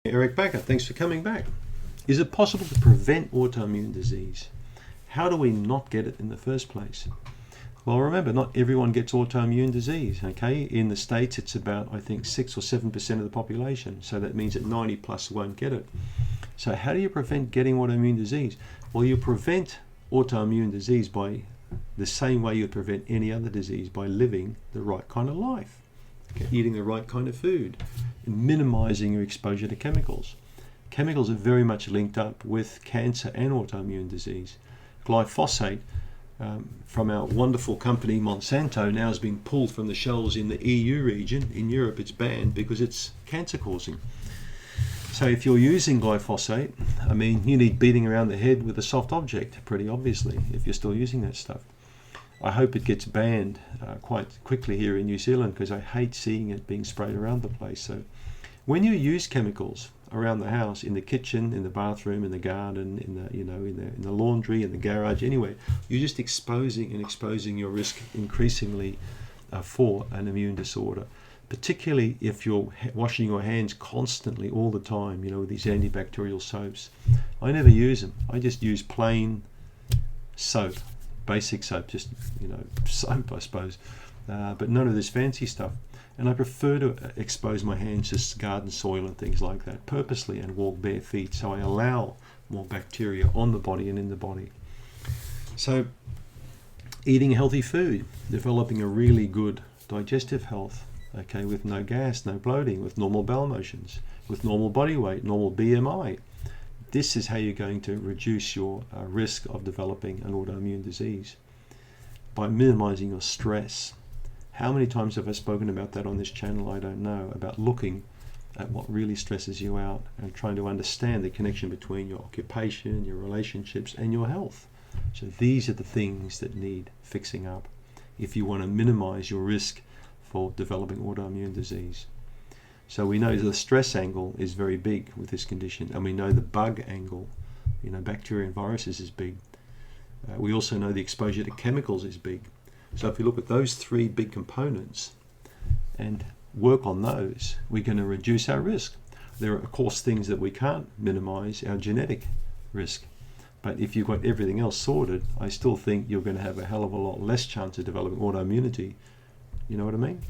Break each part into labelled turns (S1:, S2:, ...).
S1: Eric Backer, thanks for coming back. Is it possible to prevent autoimmune disease? How do we not get it in the first place? Well, remember, not everyone gets autoimmune disease, okay? In the States, it's about, I think, 6 or 7% of the population. So that means that 90 plus won't get it. So how do you prevent getting autoimmune disease? Well, you prevent autoimmune disease by the same way you prevent any other disease, by living the right kind of life, okay? Eating the right kind of food, and minimizing your exposure to chemicals. Chemicals are very much linked up with cancer and autoimmune disease. Glyphosate from our wonderful company Monsanto now has been pulled from the shelves in the EU region. In Europe it's banned because it's cancer causing. So if you're using glyphosate, I mean, you need beating around the head with a soft object, pretty obviously, if you're still using that stuff. I hope it gets banned quite quickly here in New Zealand, because I hate seeing it being sprayed around the place. So when you use chemicals around the house, in the kitchen, in the bathroom, in the garden, in the laundry, in the garage, anyway, you're just exposing your risk increasingly for an immune disorder. Particularly if you're washing your hands constantly all the time, with these antibacterial soaps. I never use them. I just use plain soap, basic soap, just soap, I suppose, but none of this fancy stuff. And I prefer to expose my hands to garden soil and things like that purposely, and walk bare feet, so I allow more bacteria on the body and in the body. So eating healthy food, developing a really good digestive health, okay, with no gas, no bloating, with normal bowel motions, with normal body weight, normal BMI. This is how you're going to reduce your risk of developing an autoimmune disease, by minimizing your stress. How many times have I spoken about that on this channel? I don't know, about looking at what really stresses you out and trying to understand the connection between your occupation, your relationships, and your health. So these are the things that need fixing up if you want to minimize your risk for developing autoimmune disease. So we know the stress angle is very big with this condition, and we know the bug angle, bacteria and viruses, is big. We also know the exposure to chemicals is big. So if you look at those three big components and work on those, we're going to reduce our risk. There are, of course, things that we can't minimize, our genetic risk. But if you've got everything else sorted, I still think you're going to have a hell of a lot less chance of developing autoimmunity. You know what I mean?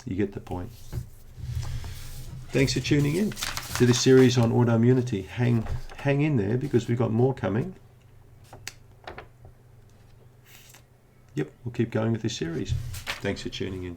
S1: You get the point. Thanks for tuning in to this series on autoimmunity. Hang in there, because we've got more coming. Yep, we'll keep going with this series. Thanks for tuning in.